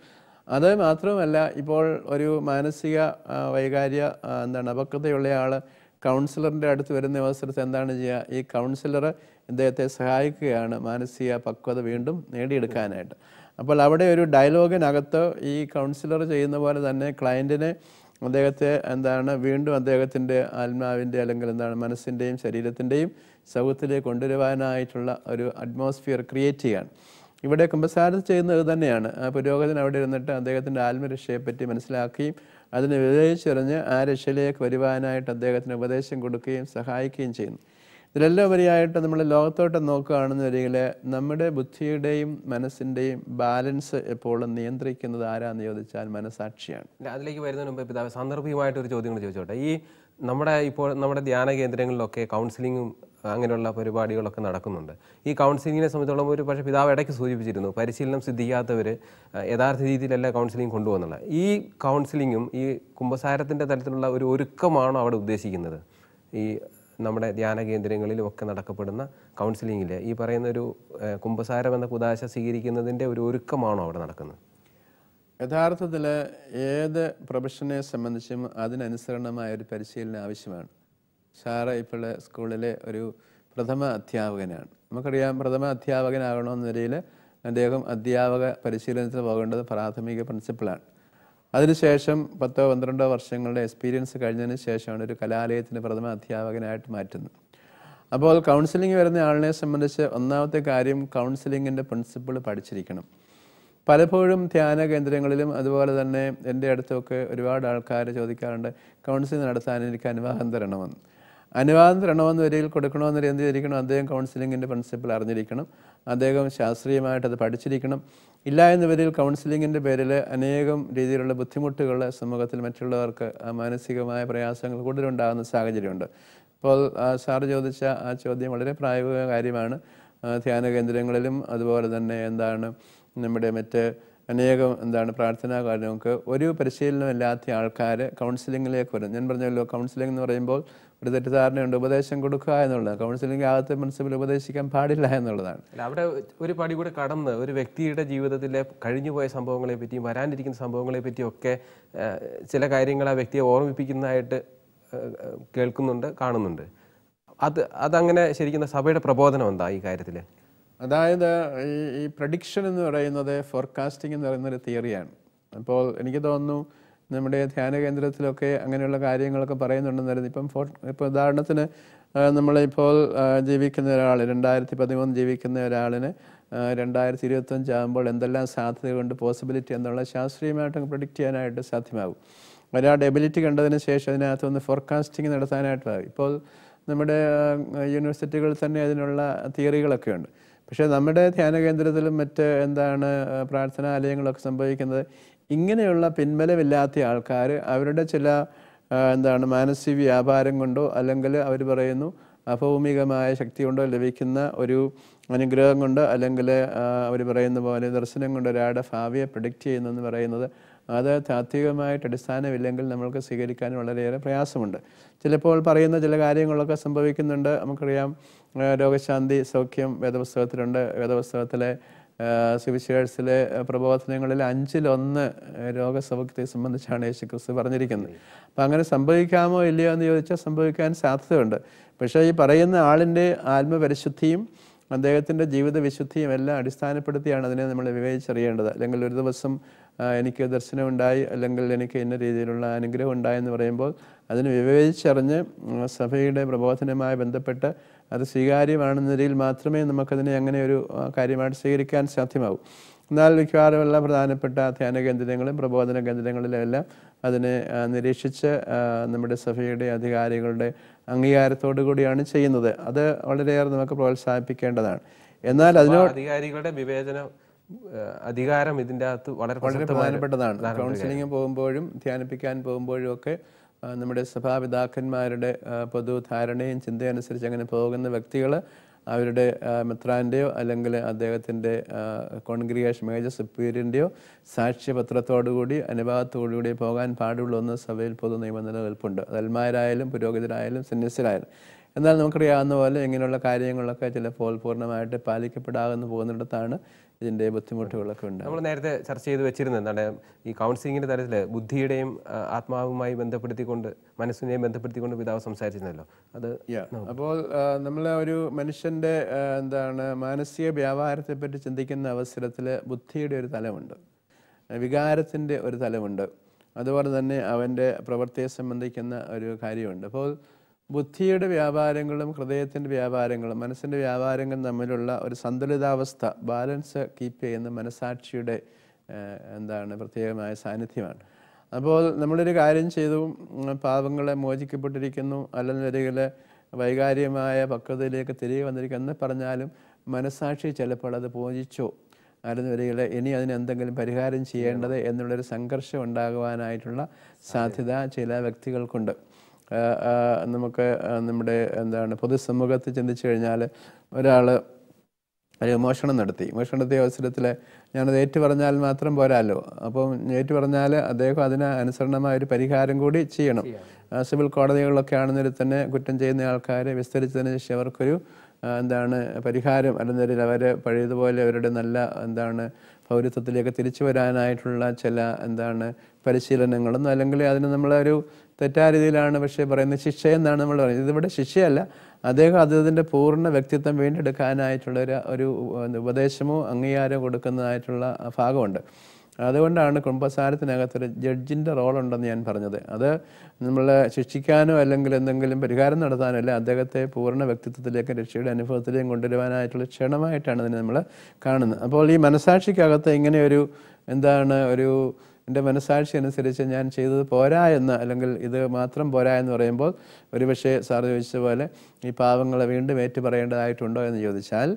അത് മാത്രമല്ല, ഇപ്പോൾ ഒരു മാനസിക വൈകാര്യ അപക്വതയുള്ള ആൾ കൗൺസിലറിൻ്റെ അടുത്ത് വരുന്ന അവസരത്തിൽ എന്താണ് ചെയ്യുക? ഈ കൗൺസിലർ ഇദ്ദേഹത്തെ സഹായിക്കുകയാണ് മാനസിക പക്വത വീണ്ടും നേടിയെടുക്കാനായിട്ട്. അപ്പോൾ അവിടെ ഒരു ഡയലോഗിനകത്ത് ഈ കൗൺസിലർ ചെയ്യുന്ന പോലെ തന്നെ ക്ലയൻറ്റിനെ അദ്ദേഹത്തെ വീണ്ടും അദ്ദേഹത്തിൻ്റെ ആത്മാവിൻ്റെ അല്ലെങ്കിൽ മനസ്സിൻ്റെയും ശരീരത്തിൻ്റെയും സൗഖ്യത്തിലേക്ക് കൊണ്ടുവരുവാനായിട്ടുള്ള ഒരു അറ്റ്മോസ്ഫിയർ ക്രിയേറ്റ് ചെയ്യുകയാണ്. ഇവിടെ കുമ്പസാരം ചെയ്യുന്നത് തന്നെയാണ്. ആ പുരോഹിതൻ അവിടെ ഇരുന്നിട്ട് അദ്ദേഹത്തിൻ്റെ ആത്മരക്ഷയെപ്പറ്റി മനസ്സിലാക്കുകയും അതിനെ വിവേചിച്ചറിഞ്ഞ് ആ രക്ഷയിലേക്ക് വരുവാനായിട്ട് അദ്ദേഹത്തിന് ഉപദേശം കൊടുക്കുകയും സഹായിക്കുകയും ചെയ്യുന്നു. ഇതിലെല്ലാം ഉപരിയായിട്ട് നമ്മൾ ലോകത്തോട്ട് നോക്കുകയാണെന്ന് വരികിൽ നമ്മുടെ ബുദ്ധിയുടെയും മനസ്സിൻ്റെയും ബാലൻസ് എപ്പോഴും നിയന്ത്രിക്കുന്നത് ആരാന്ന് ചോദിച്ചാൽ മനസാക്ഷിയാണ്. അതിലേക്ക് വരുന്നതിന് മുമ്പ് പിതാവ് സാന്ദർഭികമായിട്ടൊരു ചോദ്യം കൂടി ചോദിച്ചോട്ടെ. ഈ നമ്മുടെ ധ്യാന കേന്ദ്രങ്ങളിലൊക്കെ കൗൺസിലിങ്ങും അങ്ങനെയുള്ള പരിപാടികളൊക്കെ നടക്കുന്നുണ്ട്. ഈ കൗൺസിലിങ്ങിനെ സംബന്ധിച്ചോളം ഒരു പക്ഷേ പിതാവ് ഇടയ്ക്ക് സൂചിപ്പിച്ചിരുന്നു പരിശീലനം സിദ്ധിക്കാത്തവർ യഥാർത്ഥ രീതിയിലല്ല കൗൺസിലിംഗ് കൊണ്ടുപോകുന്നുള്ള. ഈ കൗൺസിലിങ്ങും ഈ കുമ്പസാരത്തിൻ്റെ തരത്തിലുള്ള ഒരു ഒരുക്കമാണോ അവിടെ ഉദ്ദേശിക്കുന്നത്? ഈ നമ്മുടെ ധ്യാന കേന്ദ്രങ്ങളിലും ഒക്കെ നടക്കപ്പെടുന്ന കൗൺസിലിങ്ങിൽ ഈ പറയുന്ന ഒരു കുമ്പസാരം എന്ന കുദാശ സ്വീകരിക്കുന്നതിൻ്റെ ഒരു ഒരുക്കമാണോ അവിടെ നടക്കുന്നത്? യഥാർത്ഥത്തിൽ ഏത് പ്രൊഫഷനെ സംബന്ധിച്ചും അതിനനുസരണമായ ഒരു പരിശീലനം ആവശ്യമാണ്. ഷാറ ഇപ്പോൾ സ്കൂളിലെ ഒരു പ്രഥമ അധ്യാപകനാണ്. നമുക്കറിയാം പ്രഥമ അധ്യാപകനാകണമെന്ന നിലയിൽ അദ്ദേഹം അധ്യാപക പരിശീലനത്തിന് പോകേണ്ടത് പ്രാഥമിക പ്രിൻസിപ്പളാണ്. അതിനുശേഷം 10-12 വർഷങ്ങളുടെ എക്സ്പീരിയൻസ് കഴിഞ്ഞതിന് ശേഷമാണ് ഒരു കലാലയത്തിന് പ്രഥമ അധ്യാപകനായിട്ട് മാറ്റുന്നത്. അപ്പോൾ കൗൺസിലിംഗ് വരുന്ന ആളിനെ സംബന്ധിച്ച് ഒന്നാമത്തെ കാര്യം കൗൺസിലിങ്ങിൻ്റെ പ്രിൻസിപ്പിൾ പഠിച്ചിരിക്കണം. പലപ്പോഴും ധ്യാന കേന്ദ്രങ്ങളിലും അതുപോലെ തന്നെ എൻ്റെ അടുത്തൊക്കെ ഒരുപാട് ആൾക്കാർ ചോദിക്കാറുണ്ട്, കൗൺസിലിംഗ് നടത്താൻ എനിക്ക് അനുവാദം തരണമെന്ന്. അനുവാദം തരണമെന്ന് വരിയിൽ കൊടുക്കണമെന്ന് എന്ത് ചെയ്തിരിക്കണം? അദ്ദേഹം കൗൺസിലിങ്ങിൻ്റെ പ്രിൻസിപ്പിൾ അറിഞ്ഞിരിക്കണം, അദ്ദേഹം ശാസ്ത്രീയമായിട്ട് അത് പഠിച്ചിരിക്കണം. ഇല്ല എന്ന വരിയിൽ കൗൺസിലിങ്ങിൻ്റെ പേരിൽ അനേകം രീതിയിലുള്ള ബുദ്ധിമുട്ടുകൾ സമൂഹത്തിൽ മറ്റുള്ളവർക്ക് മാനസികമായ പ്രയാസങ്ങൾ കൂടുതലുണ്ടാകുന്ന സാഹചര്യമുണ്ട്. അപ്പോൾ സാറ് ചോദിച്ച ആ ചോദ്യം വളരെ പ്രായോഗിക കാര്യമാണ്. ധ്യാന കേന്ദ്രങ്ങളിലും അതുപോലെ തന്നെ നമ്മുടെ മറ്റ് അനേകം പ്രാർത്ഥനാ കാര്യങ്ങൾക്ക് ഒരു പരിശീലനമില്ലാത്ത ആൾക്കാർ കൗൺസിലിങ്ങിലേക്ക് വരും. ഞാൻ പറഞ്ഞല്ലോ, കൗൺസിലിംഗ് എന്ന് പറയുമ്പോൾ ഒരു തെറ്റിദ്ധാരണയുണ്ട്, ഉപദേശം കൊടുക്കുക എന്നുള്ളത്. കൗൺസിലിംഗ് ആകത്തെ പ്രിൻസിപ്പിൾ ഉപദേശിക്കാൻ പാടില്ല എന്നുള്ളതാണ്. അവിടെ ഒരു പടി കൂടെ കടന്ന് ഒരു വ്യക്തിയുടെ ജീവിതത്തിലെ കഴിഞ്ഞുപോയ സംഭവങ്ങളെ പറ്റിയും വരാനിരിക്കുന്ന സംഭവങ്ങളെ പറ്റിയും ഒക്കെ ചില കാര്യങ്ങൾ ആ വ്യക്തിയെ ഓർമ്മിപ്പിക്കുന്നതായിട്ട് കേൾക്കുന്നുണ്ട്, കാണുന്നുണ്ട്. അതങ്ങനെ ശരിക്കും സഭയുടെ പ്രബോധനം എന്താ ഈ കാര്യത്തിൽ? അതായത് ഈ പ്രഡിക്ഷൻ എന്ന് പറയുന്നത് ഫോർകാസ്റ്റിംഗ് എന്ന് പറയുന്നൊരു തിയറിയാണ്. അപ്പോൾ എനിക്ക് തോന്നുന്നു നമ്മുടെ ധ്യാന കേന്ദ്രത്തിലൊക്കെ അങ്ങനെയുള്ള കാര്യങ്ങളൊക്കെ പറയുന്നുണ്ടെന്നായിരുന്നു. ഇപ്പോൾ ഉദാഹരണത്തിന് നമ്മളിപ്പോൾ ജീവിക്കുന്ന ഒരാൾ 2013 ജീവിക്കുന്ന ഒരാളിന് 2025 ആകുമ്പോൾ എന്തെല്ലാം സാധ്യതകളുണ്ട്, പോസിബിലിറ്റി എന്നുള്ള ശാസ്ത്രീയമായിട്ട് പ്രഡിക്റ്റ് ചെയ്യാനായിട്ട് സാധ്യമാകും. ഒരാളുടെ എബിലിറ്റി കണ്ടതിന് ശേഷം അതിനകത്തൊന്ന് ഫോർകാസ്റ്റിംഗ് നടത്താനായിട്ടാകും. ഇപ്പോൾ നമ്മുടെ യൂണിവേഴ്സിറ്റികളിൽ തന്നെ അതിനുള്ള തിയറികളൊക്കെ ഉണ്ട്. പക്ഷേ നമ്മുടെ ധ്യാന കേന്ദ്രത്തിലും മറ്റ് പ്രാർത്ഥനാലയങ്ങളൊക്കെ സംഭവിക്കുന്നത്, ഇങ്ങനെയുള്ള പിൻബലമില്ലാത്ത ആൾക്കാർ അവരുടെ ചില മാനസിക വ്യാപാരം കൊണ്ടോ അല്ലെങ്കിൽ അവർ പറയുന്നു അഭൗമികമായ ശക്തി കൊണ്ടോ ലഭിക്കുന്ന ഒരു അനുഗ്രഹം കൊണ്ട് അല്ലെങ്കിൽ അവർ പറയുന്ന പോലെ ദർശനം കൊണ്ട് ഒരാളുടെ ഭാവിയെ പ്രഡിക്റ്റ് ചെയ്യുന്നെന്ന് പറയുന്നത് അത് താത്വികമായിട്ട് അടിസ്ഥാനമില്ലെങ്കിൽ നമ്മൾക്ക് സ്വീകരിക്കാൻ വളരെയേറെ പ്രയാസമുണ്ട്. ചിലപ്പോൾ പറയുന്ന ചില കാര്യങ്ങളൊക്കെ സംഭവിക്കുന്നുണ്ട്. നമുക്കറിയാം, രോഗശാന്തി സൗഖ്യം വേദപുസ്തകത്തിലുണ്ട്. വേദപുസ്തകത്തിലെ സുവിശേഷത്തിലെ പ്രബോധനങ്ങളിൽ 5-1 രോഗസൗഖ്യത്തെ സംബന്ധിച്ചാണ് യേശുക്രിസ്തു പറഞ്ഞിരിക്കുന്നത്. അപ്പം അങ്ങനെ സംഭവിക്കാമോ ഇല്ലയോ എന്ന് ചോദിച്ചാൽ സംഭവിക്കാൻ സാധ്യതയുണ്ട്. പക്ഷേ ഈ പറയുന്ന ആളിൻ്റെ ആത്മപരിശുദ്ധിയും അദ്ദേഹത്തിൻ്റെ ജീവിത വിശുദ്ധിയും എല്ലാം അടിസ്ഥാനപ്പെടുത്തിയാണ് അതിനെ നമ്മൾ വിവേചിച്ചറിയേണ്ടത്. അല്ലെങ്കിൽ ഒരു ദിവസം എനിക്ക് ദർശനമുണ്ടായി അല്ലെങ്കിൽ എനിക്ക് ഇന്ന രീതിയിലുള്ള അനുഗ്രഹം ഉണ്ടായെന്ന് പറയുമ്പോൾ അതിന് വിവേചിച്ചറിഞ്ഞ് സഭയുടെ പ്രബോധനവുമായി ബന്ധപ്പെട്ട് അത് സ്വീകാര്യമാണെന്ന രീതിയിൽ മാത്രമേ നമുക്കതിനെ അങ്ങനെ ഒരു കാര്യമായിട്ട് സ്വീകരിക്കാൻ സാധ്യമാകൂ. എന്നാൽ മിക്കവാറുമുള്ള പ്രധാനപ്പെട്ട ധ്യാന കേന്ദ്രങ്ങളും പ്രബോധന കേന്ദ്രങ്ങളിലും എല്ലാം അതിനെ നിരീക്ഷിച്ച് നമ്മുടെ സഭയുടെ അധികാരികളുടെ അംഗീകാരത്തോടു കൂടിയാണ് ചെയ്യുന്നത്. അത് വളരെയേറെ നമുക്ക് പ്രോത്സാഹിപ്പിക്കേണ്ടതാണ്. എന്നാൽ അധികാരികളുടെ അധികാരം ഇതിൻ്റെ അകത്ത് വളരെ പ്രധാനപ്പെട്ടതാണ്. കൗൺസിലിംഗ് പോകുമ്പോഴും ധ്യാനിപ്പിക്കാൻ പോകുമ്പോഴും ഒക്കെ നമ്മുടെ സഭാപിതാക്കന്മാരുടെ പൊതുധാരണയും ചിന്തയനുസരിച്ച് അങ്ങനെ പോകുന്ന വ്യക്തികൾ അവരുടെ മെത്രാൻ്റെയോ അല്ലെങ്കിൽ അദ്ദേഹത്തിൻ്റെ കോൺഗ്രിഗേഷൻ മേജർ സുപ്പീരിയറിൻ്റെയോ സാക്ഷ്യപത്രത്തോടുകൂടി അനുവാദത്തോടുകൂടി പോകാൻ പാടുള്ളൂ എന്ന് സഭയിൽ പൊതു നിയമം നിലനിൽപ്പുണ്ട്. അത് അൽമാരായാലും പുരോഹിതരായാലും സന്യസ്തരായാലും. എന്നാൽ നമുക്കറിയാവുന്ന പോലെ ഇങ്ങനെയുള്ള കാര്യങ്ങളൊക്കെ ചിലപ്പോൾ പൂർണ്ണമായിട്ട് പാലിക്കപ്പെടാതെ പോകുന്നിടത്താണ് ഇതിൻ്റെ ബുദ്ധിമുട്ടുകളൊക്കെ ഉണ്ട്. നമ്മൾ നേരത്തെ ചർച്ച ചെയ്ത് വെച്ചിരുന്നത് എന്താണ്, ഈ കൗൺസിലിങ്ങിൻ്റെ തലത്തിൽ ബുദ്ധിയുടെയും ആത്മാവുമായി ബന്ധപ്പെടുത്തിക്കൊണ്ട് മനസ്സിനെയും ബന്ധപ്പെടുത്തിക്കൊണ്ട് പിതാവ് സംസാരിച്ചിരുന്നല്ലോ. അത് അപ്പോൾ നമ്മൾ ഒരു മനുഷ്യൻ്റെ മാനസിക വ്യാപാരത്തെപ്പറ്റി ചിന്തിക്കുന്ന അവസരത്തിൽ ബുദ്ധിയുടെ ഒരു തലമുണ്ട്, വികാരത്തിൻ്റെ ഒരു തലമുണ്ട്, അതുപോലെ തന്നെ അവൻ്റെ പ്രവൃത്തിയെ സംബന്ധിക്കുന്ന ഒരു കാര്യമുണ്ട്. അപ്പോൾ ബുദ്ധിയുടെ വ്യാപാരങ്ങളും ഹൃദയത്തിൻ്റെ വ്യാപാരങ്ങളും മനസ്സിൻ്റെ വ്യാപാരങ്ങളും തമ്മിലുള്ള ഒരു സന്തുലിതാവസ്ഥ, ബാലൻസ് കീപ്പ് ചെയ്യുന്ന മനസാക്ഷിയുടെ പ്രത്യേകമായ സാന്നിധ്യമാണ്. അപ്പോൾ നമ്മളൊരു കാര്യം ചെയ്തു, പാപങ്ങളെ മോചിക്കപ്പെട്ടിരിക്കുന്നു, അല്ലെങ്കിൽ വൈകാരികമായ പക്വതയിലേക്ക് തിരികെ വന്നിരിക്കുന്നു പറഞ്ഞാലും മനസാക്ഷി ചിലപ്പോൾ അത് മോചിച്ചോ അല്ലെങ്കിൽ ഇനി അതിനെന്തെങ്കിലും പരിഹാരം ചെയ്യേണ്ടത് എന്നുള്ളൊരു സംഘർഷം ഉണ്ടാകുവാനായിട്ടുള്ള സാധ്യത ചില വ്യക്തികൾക്കുണ്ട്. നമുക്ക് നമ്മുടെ പൊതുസമൂഹത്തിൽ ചിന്തിച്ചു കഴിഞ്ഞാൽ ഒരാൾ ഒരു മോഷണം നടത്തിയ അവസരത്തിൽ ഞാനത് ഏറ്റു പറഞ്ഞാൽ മാത്രം പോരാല്ലോ. അപ്പം ഏറ്റു പറഞ്ഞാൽ അദ്ദേഹം അതിന് അനുസരണമായ ഒരു പരിഹാരം കൂടി ചെയ്യണം. സിവിൽ കോടതികളിലൊക്കെ ആണെന്നതിൽ തന്നെ കുറ്റം ചെയ്യുന്ന ആൾക്കാരെ വിസ്തരിച്ചതിന് ശേഷം അവർക്കൊരു പരിഹാരം അല്ലെങ്കിൽ അവർ പഴയതുപോലെ അവരുടെ നല്ല പൗരത്വത്തിലേക്ക് തിരിച്ചു വരാനായിട്ടുള്ള ചില പരിശീലനങ്ങളൊന്നും അല്ലെങ്കിൽ അതിന് നമ്മളൊരു തെറ്റായ രീതിയിലാണ് പക്ഷേ പറയുന്നത് ശിക്ഷയെന്നാണ് നമ്മൾ പറയുന്നത്. ഇതിവിടെ ശിക്ഷയല്ല, അദ്ദേഹം അതിൻ്റെ പൂർണ്ണ വ്യക്തിത്വം വീണ്ടെടുക്കാനായിട്ടുള്ള ഒരു ഉപദേശമോ അംഗീകാരമോ കൊടുക്കുന്നതായിട്ടുള്ള ഭാഗമുണ്ട്. അതുകൊണ്ടാണ് കുമ്പസാരത്തിനകത്തൊരു ജഡ്ജിൻ്റെ റോളുണ്ടെന്ന് ഞാൻ പറഞ്ഞത്. അത് നമ്മളെ ശിക്ഷിക്കാനോ അല്ലെങ്കിൽ എന്തെങ്കിലും പരിഹാരം നടത്താനോ അല്ല, അദ്ദേഹത്തെ പൂർണ്ണ വ്യക്തിത്വത്തിലേക്കും രക്ഷയുടെ അനുഭവത്തിലേക്കും കൊണ്ടുവരുവാനായിട്ടുള്ള ക്ഷണമായിട്ടാണ് ഇതിനെ നമ്മൾ കാണുന്നത്. അപ്പോൾ ഈ മനസാക്ഷിക്കകത്ത് ഇങ്ങനെ ഒരു എൻ്റെ മനസാക്ഷി അനുസരിച്ച് ഞാൻ ചെയ്തത് പോരാ എന്ന്, അല്ലെങ്കിൽ ഇത് മാത്രം പോരാ എന്ന് പറയുമ്പോൾ ഒരുപക്ഷെ സാർ ചോദിച്ച പോലെ ഈ പാവങ്ങളെ വീണ്ടും ഏറ്റു പറയേണ്ടതായിട്ടുണ്ടോ എന്ന് ചോദിച്ചാൽ,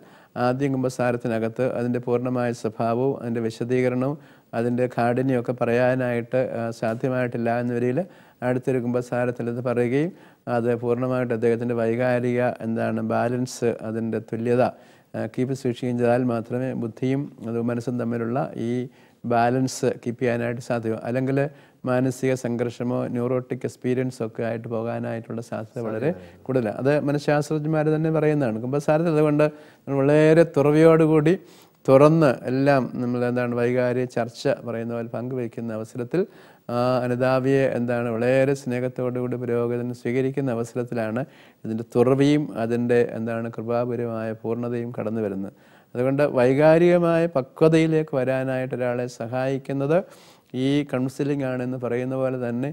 ആദ്യം കുമ്പസാരത്തിനകത്ത് അതിൻ്റെ പൂർണ്ണമായ സ്വഭാവവും അതിൻ്റെ വിശദീകരണവും അതിൻ്റെ കാഠിന്യമൊക്കെ പറയാനായിട്ട് സാധ്യമായിട്ടില്ല എന്ന വരിയിൽ അടുത്തൊരു കുമ്പസാരത്തിൽ ഇത് പറയുകയും അത് പൂർണ്ണമായിട്ട് അദ്ദേഹത്തിൻ്റെ വൈകാരിക ബാലൻസ്, അതിൻ്റെ തുല്യത കീപ്പ് സൂക്ഷിക്കുകയും ചെയ്താൽ മാത്രമേ ബുദ്ധിയും അത് മനസ്സും തമ്മിലുള്ള ഈ ബാലൻസ് കീപ്പ് ചെയ്യാനായിട്ട് സാധ്യമാകും. അല്ലെങ്കിൽ മാനസിക സംഘർഷമോ ന്യൂറോട്ടിക് എക്സ്പീരിയൻസോ ഒക്കെ ആയിട്ട് പോകാനായിട്ടുള്ള സാധ്യത വളരെ കൂടുതലാണ്. അത് മനഃശാസ്ത്രജ്ഞന്മാർ തന്നെ പറയുന്നതാണ്. കുമ്പസാരത്തിൽ അതുകൊണ്ട് വളരെ തുറവിയോടുകൂടി തുറന്ന് എല്ലാം നമ്മൾ വൈകാരിക ചർച്ച പറയുന്ന പോലെ പങ്കുവയ്ക്കുന്ന അവസരത്തിൽ അനുതാപിയെ വളരെ സ്നേഹത്തോടുകൂടി പുരോഗതിനെ സ്വീകരിക്കുന്ന അവസരത്തിലാണ് ഇതിൻ്റെ തുറവിയും അതിൻ്റെ കൃപാപരമായ പൂർണ്ണതയും കടന്നു വരുന്നത്. അതുകൊണ്ട് വൈകാരികമായ പക്വതയിലേക്ക് വരാനായിട്ട് ഒരാളെ സഹായിക്കുന്നത് ഈ കൗൺസിലിംഗ് ആണെന്ന് പറയുന്ന പോലെ തന്നെ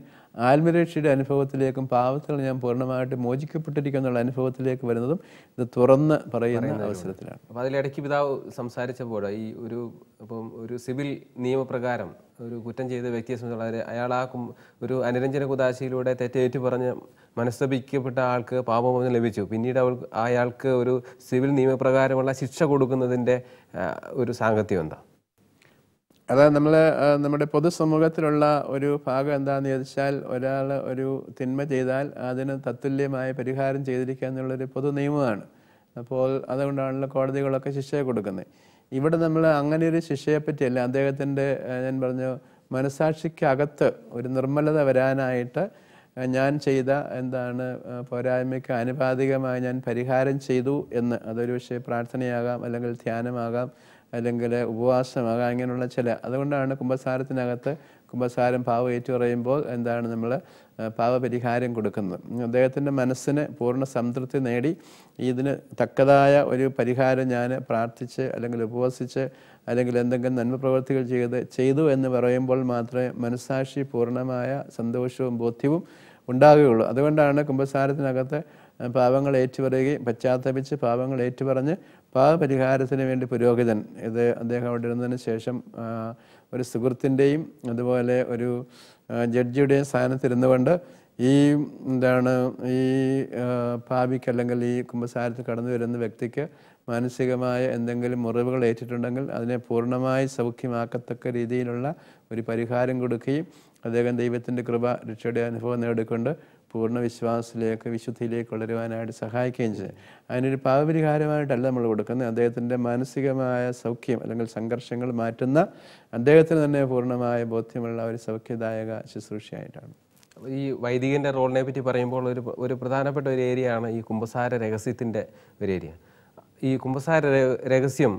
ആത്മരക്ഷയുടെ അനുഭവത്തിലേക്കും പാവത്തിൽ ഞാൻ പൂർണ്ണമായിട്ട് മോചിക്കപ്പെട്ടിരിക്കുന്നുള്ള അനുഭവത്തിലേക്ക് വരുന്നതും ഇത് തുറന്ന് പറയുന്ന അവസരത്തിലാണ്. അപ്പോൾ അതിലിടയ്ക്ക് പിതാവ് സംസാരിച്ചപ്പോൾ ഒരു സിവിൽ നിയമപ്രകാരം ഒരു കുറ്റം ചെയ്ത വ്യക്തിയെ സംബന്ധിച്ചുള്ള അയാൾ ഒരു അനുരഞ്ജന കുദാശയിലൂടെ തെറ്റേറ്റു പറഞ്ഞ് മനസ്തപിക്കപ്പെട്ട ആൾക്ക് പാപമോചനം ലഭിച്ചു. പിന്നീട് അയാൾക്ക് ഒരു സിവിൽ നിയമപ്രകാരമുള്ള ശിക്ഷ കൊടുക്കുന്നതിൻ്റെ ഒരു സാങ്കത്യം എന്താ? അത് നമ്മുടെ പൊതുസമൂഹത്തിലുള്ള ഒരു ഭാഗം എന്താണെന്ന് ചോദിച്ചാൽ, ഒരാൾ ഒരു തിന്മ ചെയ്താൽ അതിന് തത്തുല്യമായ പരിഹാരം ചെയ്തിരിക്കുക എന്നുള്ളൊരു പൊതു നിയമമാണ്. അപ്പോൾ അതുകൊണ്ടാണല്ലോ കോടതികളൊക്കെ ശിക്ഷയെ കൊടുക്കുന്നത്. ഇവിടെ നമ്മൾ അങ്ങനെ ഒരു ശിക്ഷയെപ്പറ്റിയല്ല, അദ്ദേഹത്തിൻ്റെ ഞാൻ പറഞ്ഞു മനസാക്ഷിക്കകത്ത് ഒരു നിർമ്മലത വരാനായിട്ട് ഞാൻ ചെയ്ത പോരായ്മയ്ക്ക് ആനുപാതികമായി ഞാൻ പരിഹാരം ചെയ്തു എന്ന്, അതൊരു പക്ഷേ പ്രാർത്ഥനയാകാം, അല്ലെങ്കിൽ ധ്യാനമാകാം, അല്ലെങ്കിൽ ഉപവാസമാകാം, ഇങ്ങനെയുള്ള അതുകൊണ്ടാണ് കുമ്പസാരത്തിനകത്ത് കുമ്പസാരം പാവം ഏറ്റുപറയുമ്പോൾ നമ്മൾ പാവപരിഹാരം കൊടുക്കുന്നത്. അദ്ദേഹത്തിൻ്റെ മനസ്സിന് പൂർണ്ണ സംതൃപ്തി നേടി ഇതിന് തക്കതായ ഒരു പരിഹാരം ഞാൻ പ്രാർത്ഥിച്ച് അല്ലെങ്കിൽ ഉപവസിച്ച് അല്ലെങ്കിൽ എന്തെങ്കിലും നന്മ പ്രവൃത്തികൾ ചെയ്തു എന്ന് പറയുമ്പോൾ മാത്രമേ മനസ്സാക്ഷി പൂർണ്ണമായ സന്തോഷവും ബോധ്യവും ഉണ്ടാകുകയുള്ളൂ. അതുകൊണ്ടാണ് കുമ്പസാരത്തിനകത്ത് പാവങ്ങൾ ഏറ്റുപറയുകയും പശ്ചാത്തപിച്ച് പാവങ്ങൾ ഏറ്റുപറഞ്ഞ് പാവപരിഹാരത്തിന് വേണ്ടി പുരോഹിതൻ, ഇത് അദ്ദേഹം അവിടെ ഇരുന്നതിന് ശേഷം ഒരു സുഹൃത്തിൻ്റെയും അതുപോലെ ഒരു ജഡ്ജിയുടെയും സ്ഥാനത്തിരുന്നു കൊണ്ട് ഈ ഈ പാപിക്ക് അല്ലെങ്കിൽ ഈ കുമ്പസാരത്തിൽ കടന്നു വരുന്ന വ്യക്തിക്ക് മാനസികമായ എന്തെങ്കിലും മുറിവുകൾ ഏറ്റിട്ടുണ്ടെങ്കിൽ അതിനെ പൂർണ്ണമായി സൗഖ്യമാക്കത്തക്ക രീതിയിലുള്ള ഒരു പരിഹാരം കൊടുക്കുകയും അദ്ദേഹം ദൈവത്തിൻ്റെ കൃപ രക്ഷയുടെ അനുഭവം നേടിക്കൊണ്ട് പൂർണ്ണ വിശ്വാസത്തിലേക്ക് വിശുദ്ധിയിലേക്ക് വളരുവാനായിട്ട് സഹായിക്കുകയും ചെയ്യും. അതിനൊരു പാവപരിഹാരമായിട്ടല്ല നമ്മൾ കൊടുക്കുന്നത്, അദ്ദേഹത്തിൻ്റെ മാനസികമായ സൗഖ്യം അല്ലെങ്കിൽ സംഘർഷങ്ങൾ മാറ്റുന്ന അദ്ദേഹത്തിന് തന്നെ പൂർണ്ണമായ ബോധ്യമുള്ള ഒരു സൗഖ്യദായക ശുശ്രൂഷയായിട്ടാണ്. ഈ വൈദികൻ്റെ റോളിനെ പറ്റി പറയുമ്പോൾ ഒരു പ്രധാനപ്പെട്ട ഒരു ഏരിയ ആണ് ഈ കുമ്പസാര രഹസ്യത്തിൻ്റെ ഒരു ഏരിയ. ഈ കുമ്പസാര രഹസ്യം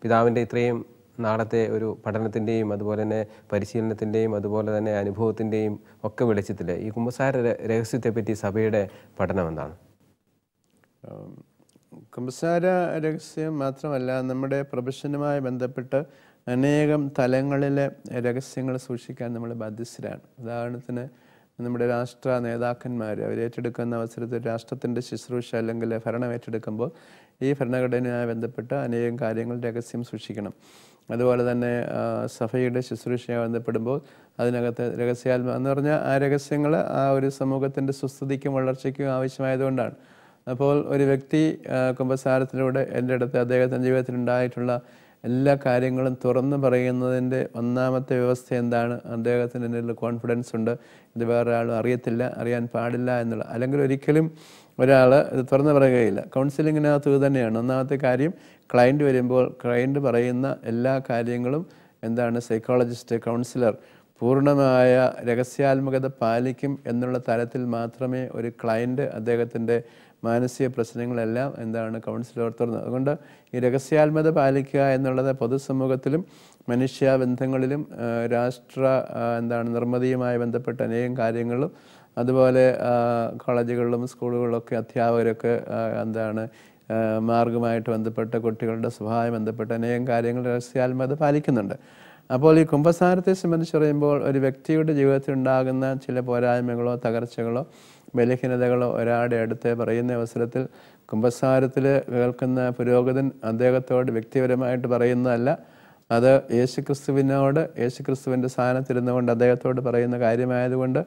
പിതാവിൻ്റെ ഇത്രയും നാളത്തെ ഒരു പഠനത്തിൻ്റെയും അതുപോലെ തന്നെ പരിശീലനത്തിൻ്റെയും അതുപോലെ തന്നെ അനുഭവത്തിൻ്റെയും ഒക്കെ വെളിച്ചത്തിൽ ഈ കുമ്പസാര രഹസ്യത്തെപ്പറ്റി സഭയുടെ പഠനം എന്താണ്? കുമ്പസാര രഹസ്യം മാത്രമല്ല, നമ്മുടെ പ്രൊഫഷനുമായി ബന്ധപ്പെട്ട് അനേകം തലങ്ങളിലെ രഹസ്യങ്ങൾ സൂക്ഷിക്കാൻ നമ്മൾ ബാധ്യസ്ഥരാണ്. ഉദാഹരണത്തിന് നമ്മുടെ രാഷ്ട്ര നേതാക്കന്മാർ അവരേറ്റെടുക്കുന്ന അവസരത്തിൽ രാഷ്ട്രത്തിൻ്റെ ശുശ്രൂഷ അല്ലെങ്കിൽ ഭരണം ഏറ്റെടുക്കുമ്പോൾ ഈ ഭരണഘടനയുമായി ബന്ധപ്പെട്ട അനേകം കാര്യങ്ങൾ രഹസ്യം സൂക്ഷിക്കണം. അതുപോലെ തന്നെ സഭയുടെ ശുശ്രൂഷയുമായി ബന്ധപ്പെടുമ്പോൾ അതിനകത്ത് രഹസ്യാത്മ എന്ന് പറഞ്ഞാൽ ആ രഹസ്യങ്ങൾ ആ ഒരു സമൂഹത്തിൻ്റെ സുസ്ഥിതിക്കും വളർച്ചയ്ക്കും ആവശ്യമായതുകൊണ്ടാണ്. അപ്പോൾ ഒരു വ്യക്തി കുമ്പസാരത്തിലൂടെ എൻ്റെ അടുത്ത് അദ്ദേഹത്തിൻ്റെ ജീവിതത്തിലുണ്ടായിട്ടുള്ള എല്ലാ കാര്യങ്ങളും തുറന്നു പറയുന്നതിൻ്റെ ഒന്നാമത്തെ വ്യവസ്ഥ എന്താണ്? അദ്ദേഹത്തിന് എന്നിൽ കോൺഫിഡൻസ് ഉണ്ട്, ഇത് വേറെ ആളും അറിയാൻ പാടില്ല എന്നുള്ള, അല്ലെങ്കിൽ ഒരിക്കലും ഒരാൾ ഇത് തുറന്നു പറയുകയില്ല. കൗൺസിലിങ്ങിനകത്ത് ഇത് തന്നെയാണ്. ഒന്നാമത്തെ കാര്യം, ക്ലയൻറ്റ് വരുമ്പോൾ ക്ലയൻറ്റ് പറയുന്ന എല്ലാ കാര്യങ്ങളും സൈക്കോളജിസ്റ്റ്, കൗൺസിലർ പൂർണ്ണമായ രഹസ്യാത്മകത പാലിക്കും എന്നുള്ള തലത്തിൽ മാത്രമേ ഒരു ക്ലയൻറ്റ് അദ്ദേഹത്തിൻ്റെ മാനസിക പ്രശ്നങ്ങളെല്ലാം കൗൺസിലർ തുറന്നത്. അതുകൊണ്ട് ഈ രഹസ്യാത്മകത പാലിക്കുക എന്നുള്ളത് പൊതുസമൂഹത്തിലും മനുഷ്യബന്ധങ്ങളിലും രാഷ്ട്ര നിർമ്മിതിയുമായി ബന്ധപ്പെട്ട അനേകം കാര്യങ്ങളും അതുപോലെ കോളേജുകളിലും സ്കൂളുകളിലൊക്കെ അധ്യാപകരൊക്കെ മാർഗമായിട്ട് ബന്ധപ്പെട്ട കുട്ടികളുടെ സ്വഭാവം ബന്ധപ്പെട്ട അനേകം കാര്യങ്ങൾ രഹസ്യാത്മകത പാലിക്കുന്നുണ്ട്. അപ്പോൾ ഈ കുമ്പസാരത്തെ സംബന്ധിച്ച് പറയുമ്പോൾ ഒരു വ്യക്തിയുടെ ജീവിതത്തിൽ ഉണ്ടാകുന്ന ചില പോരായ്മകളോ തകർച്ചകളോ ബലഹീനതകളോ ഒരാളുടെ അടുത്ത് പറയുന്ന അവസരത്തിൽ കുമ്പസാരത്തിൽ കേൾക്കുന്ന പുരോഹിതൻ അദ്ദേഹത്തോട് വ്യക്തിപരമായിട്ട് പറയുന്നതല്ല, അത് യേശുക്രിസ്തുവിനോട് യേശുക്രിസ്തുവിൻ്റെ സ്ഥാനത്തിരുന്നുകൊണ്ട് അദ്ദേഹത്തോട് പറയുന്ന കാര്യമായതുകൊണ്ട്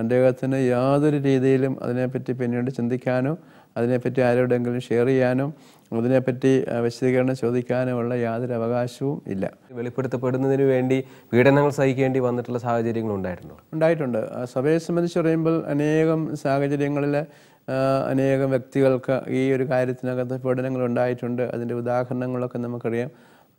അദ്ദേഹത്തിന് യാതൊരു രീതിയിലും അതിനെപ്പറ്റി പിന്നീട് ചിന്തിക്കാനോ അതിനെപ്പറ്റി ആരോടെങ്കിലും ഷെയർ ചെയ്യാനോ അതിനെപ്പറ്റി വിശദീകരണം ചോദിക്കാനോ ഉള്ള യാതൊരു അവകാശവും ഇല്ല. വെളിപ്പെടുത്തപ്പെടുന്നതിന് വേണ്ടി പീഡനങ്ങൾ സഹിക്കേണ്ടി വന്നിട്ടുള്ള സാഹചര്യങ്ങൾ ഉണ്ടായിട്ടുണ്ട്. സഭയെ സംബന്ധിച്ച് പറയുമ്പോൾ അനേകം സാഹചര്യങ്ങളിൽ അനേകം വ്യക്തികൾക്ക് ഈ ഒരു കാര്യത്തിനകത്ത് പീഡനങ്ങൾ ഉണ്ടായിട്ടുണ്ട്. അതിൻ്റെ ഉദാഹരണങ്ങളൊക്കെ നമുക്കറിയാം.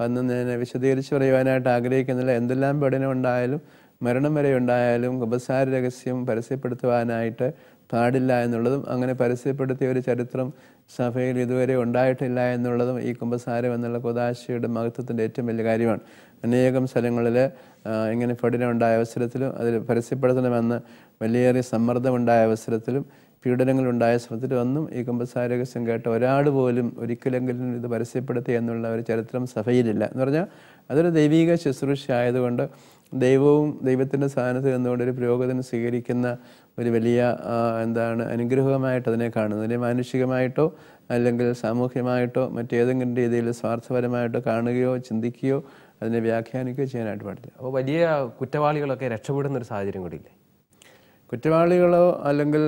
അന്ന് ഞാൻ വിശദീകരിച്ച് പറയുവാനായിട്ട് ആഗ്രഹിക്കുന്നില്ല. എന്തെല്ലാം പീഡനം ഉണ്ടായാലും മരണം വരെ ഉണ്ടായാലും കുമ്പസാര രഹസ്യം പരസ്യപ്പെടുത്തുവാനായിട്ട് പാടില്ല എന്നുള്ളതും അങ്ങനെ പരസ്യപ്പെടുത്തിയ ഒരു ചരിത്രം സഭയിൽ ഇതുവരെ ഉണ്ടായിട്ടില്ല എന്നുള്ളതും ഈ കുമ്പസാരം എന്നുള്ള കൂദാശയുടെ മഹത്വത്തിൻ്റെ ഏറ്റവും വലിയ കാര്യമാണ്. അനേകം സ്ഥലങ്ങളിൽ ഇങ്ങനെ പീഡനം ഉണ്ടായ അവസരത്തിലും അതിൽ പരസ്യപ്പെടുത്തണമെന്ന് വലിയേറിയ സമ്മർദ്ദമുണ്ടായ അവസരത്തിലും പീഡനങ്ങളുണ്ടായ ശ്രമത്തിലും ഒന്നും ഈ കുമ്പസാര രഹസ്യം കേട്ട ഒരാൾ പോലും ഒരിക്കലെങ്കിലും ഇത് പരസ്യപ്പെടുത്തി എന്നുള്ള ഒരു ചരിത്രം സഭയിലില്ല. എന്ന് പറഞ്ഞാൽ അതൊരു ദൈവിക ശുശ്രൂഷ ആയതുകൊണ്ട് ദൈവവും ദൈവത്തിൻ്റെ സ്ഥാനത്ത് നിന്നുകൊണ്ട് ഒരു പുരോഗതിന് സ്വീകരിക്കുന്ന ഒരു വലിയ അനുഗ്രഹമായിട്ട് അതിനെ കാണുന്നു. അതിനെ മാനുഷികമായിട്ടോ അല്ലെങ്കിൽ സാമൂഹ്യമായിട്ടോ മറ്റേതെങ്കിലും രീതിയിൽ സ്വാർത്ഥപരമായിട്ടോ കാണുകയോ ചിന്തിക്കുകയോ അതിനെ വ്യാഖ്യാനിക്കുകയോ ചെയ്യാനായിട്ട് പാടില്ല. അപ്പോൾ വലിയ കുറ്റവാളികളൊക്കെ രക്ഷപ്പെടുന്നൊരു സാഹചര്യം കൂടിയില്ലേ? കുറ്റവാളികളോ അല്ലെങ്കിൽ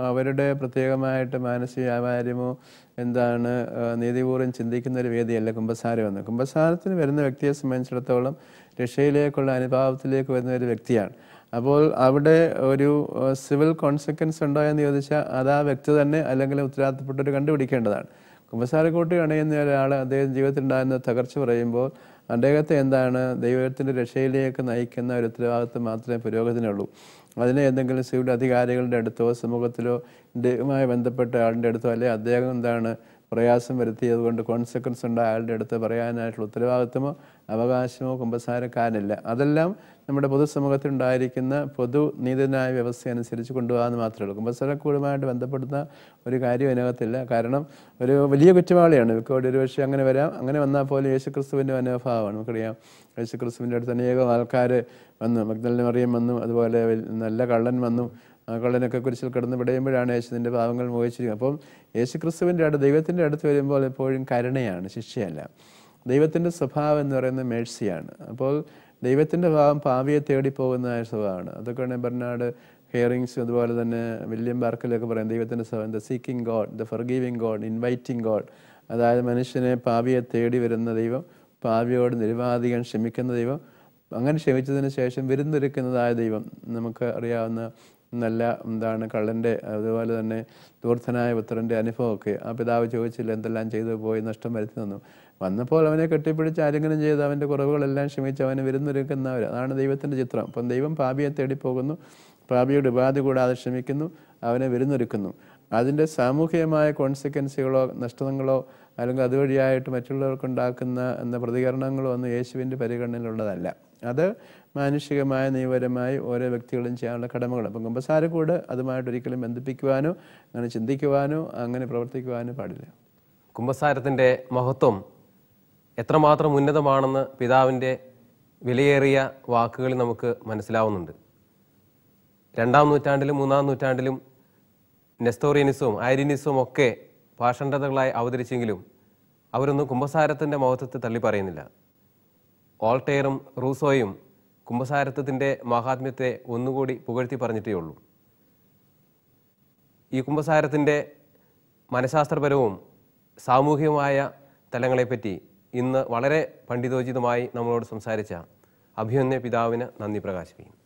അവരുടെ പ്രത്യേകമായിട്ട് മാനസിക വ്യാപാരമോ നീതിപൂർവ്വം ചിന്തിക്കുന്ന ഒരു വേദിയല്ല കുമ്പസാരം എന്ന്. കുമ്പസാരത്തിന് വരുന്ന വ്യക്തിയെ സംബന്ധിച്ചിടത്തോളം രക്ഷയിലേക്കുള്ള അനുഭാവത്തിലേക്ക് വരുന്ന ഒരു വ്യക്തിയാണ്. അപ്പോൾ അവിടെ ഒരു സിവിൽ കോൺസിക്വൻസ് ഉണ്ടോ എന്ന് ചോദിച്ചാൽ അത് ആ വ്യക്തി തന്നെ അല്ലെങ്കിൽ ഉത്തരവാദിത്തപ്പെട്ടവർ കണ്ടുപിടിക്കേണ്ടതാണ്. കുമ്പസാരക്കൂട്ട് അണയുന്ന ഒരാൾ അദ്ദേഹം ജീവിതത്തിൽ ഉണ്ടാകുന്ന തകർച്ച പറയുമ്പോൾ അദ്ദേഹത്തെ ദൈവത്തിൻ്റെ രക്ഷയിലേക്ക് നയിക്കുന്ന ഒരു ഉത്തരവാദിത്വം മാത്രമേ പുരോഗതിനുള്ളൂ. അതിനെ എന്തെങ്കിലും സിവിൽ അധികാരികളുടെ അടുത്തോ സമൂഹത്തിലോ ഇതുമായി ബന്ധപ്പെട്ട ആളുടെ അടുത്തോ അല്ലെങ്കിൽ അദ്ദേഹം പ്രയാസം വരുത്തിയതുകൊണ്ട് കോൺസിക്വൻസ് ഉണ്ടായ ആളുടെ അടുത്ത് പറയാനായിട്ടുള്ള ഉത്തരവാദിത്വമോ അവകാശമോ കുമ്പസാരക്കാരനില്ല. അതെല്ലാം നമ്മുടെ പൊതുസമൂഹത്തിൽ ഉണ്ടായിരിക്കുന്ന പൊതു നീതിന്യായ വ്യവസ്ഥ അനുസരിച്ച് കൊണ്ടുപോകാമെന്ന് മാത്രമേ ഉള്ളൂ. കുമ്പസാരക്കൂടുമായിട്ട് ബന്ധപ്പെടുന്ന ഒരു കാര്യം അതിനകത്തില്ല. കാരണം ഒരു വലിയ കുറ്റവാളിയാണ് വിക്കോട് ഒരുപക്ഷെ അങ്ങനെ വരാം. അങ്ങനെ വന്നാൽ പോലും യേശുക്രിസ്തുവിൻ്റെ മനോഭാവമാണ്. നമുക്കറിയാം യേശുക്രിസ്തുവിൻ്റെ അടുത്ത് അനേകം ആൾക്കാർ വന്നു. മഗ്ദലന മറിയം വന്നു, അതുപോലെ നല്ല കള്ളൻ വന്നു. ആ കള്ളനൊക്കെ കുരിശിൽ കിടന്ന് പിടയുമ്പോഴാണ് യേശുവിൻ്റെ പാവങ്ങൾ മോഹിച്ചിരിക്കുന്നത്. അപ്പം യേശുക്രിസ്തുവിൻ്റെ ദൈവത്തിൻ്റെ അടുത്ത് വരുമ്പോൾ എപ്പോഴും കരുണയാണ്, ശിക്ഷയല്ല. ദൈവത്തിൻ്റെ സ്വഭാവം എന്ന് പറയുന്നത് മേഴ്സിയാണ്. അപ്പോൾ ദൈവത്തിൻ്റെ ഭാവം പാവിയെ തേടിപ്പോകുന്ന സ്വഭാവമാണ്. അതൊക്കെയാണ് ബെർണാഡ് ഹിയറിങ്സ് അതുപോലെ തന്നെ വില്യം ബാർക്കലൊക്കെ പറയും ദൈവത്തിൻ്റെ സ്വഭാവം, the seeking God, the forgiving God, inviting God. അതായത് മനുഷ്യനെ പാവിയെ തേടി വരുന്ന ദൈവം, പാവിയോട് നിരുപാധികം ക്ഷമിക്കുന്ന ദൈവം, അങ്ങനെ ക്ഷമിച്ചതിന് ശേഷം വിരുന്നൊരുക്കുന്നതായ ദൈവം. നമുക്ക് അറിയാവുന്ന നല്ല കള്ളൻ്റെ അതുപോലെ തന്നെ ദൂർത്തനായ പുത്രൻ്റെ അനുഭവമൊക്കെ ആ പിതാവ് ചോദിച്ചില്ല എന്തെല്ലാം ചെയ്തു പോയി നഷ്ടം വരുത്തി തന്നു. വന്നപ്പോൾ അവനെ കെട്ടിപ്പിടിച്ച് ആലിംഗനം ചെയ്ത് അവൻ്റെ കുറവുകളെല്ലാം ക്ഷമിച്ച് അവനെ വിരുന്നൊരുക്കുന്നവർ. അതാണ് ദൈവത്തിൻ്റെ ചിത്രം. അപ്പം ദൈവം പാപിയെ തേടിപ്പോകുന്നു, പാപിയുടെ ഉപാധി കൂടാതെ ക്ഷമിക്കുന്നു, അവനെ വിരുന്നൊരുക്കുന്നു. അതിൻ്റെ കോൺസിക്വൻസുകളോ നഷ്ടങ്ങളോ അല്ലെങ്കിൽ അതുവഴിയായിട്ട് മറ്റുള്ളവർക്കുണ്ടാക്കുന്ന പ്രതികരണങ്ങളോ ഒന്നും യേശുവിൻ്റെ പരിഗണനയിലുള്ളതല്ല. അത് മാനുഷികമായ നിയമപരമായി ഓരോ വ്യക്തികളും ചെയ്യാനുള്ള കടമകൾ. അപ്പം കുമ്പസാരക്കൂട് അതുമായിട്ട് ഒരിക്കലും ബന്ധിപ്പിക്കുവാനോ അങ്ങനെ ചിന്തിക്കുവാനോ അങ്ങനെ പ്രവർത്തിക്കുവാനോ പാടില്ല. കുമ്പസാരത്തിൻ്റെ മഹത്വം എത്രമാത്രം ഉന്നതമാണെന്ന് പിതാവിൻ്റെ വിലയേറിയ വാക്കുകളിൽ നമുക്ക് മനസ്സിലാവുന്നുണ്ട്. 2-ാം നൂറ്റാണ്ടിലും 3-ാം നൂറ്റാണ്ടിലും നെസ്തോറിയനിസവും ഐരിനിസവും ഒക്കെ ഭാഷണ്ഡതകളായി അവതരിച്ചെങ്കിലും അവരൊന്നും കുമ്പസാരത്തിൻ്റെ മഹത്വത്തെ തള്ളി പറയുന്നില്ല. ഓൾട്ടയറും റൂസോയും കുമ്പസാരത്വത്തിൻ്റെ മഹാത്മ്യത്തെ ഒന്നുകൂടി പുകഴ്ത്തി പറഞ്ഞിട്ടേ ഉള്ളൂ. ഈ കുമ്പസാരത്തിൻ്റെ മനഃശാസ്ത്രപരവും സാമൂഹികമായ തലങ്ങളെപ്പറ്റി ഇന്ന് വളരെ പണ്ഡിതോചിതമായി നമ്മളോട് സംസാരിച്ച അഭിമന്യ പിതാവിന് നന്ദി പ്രകാശിപ്പിക്കുന്നു.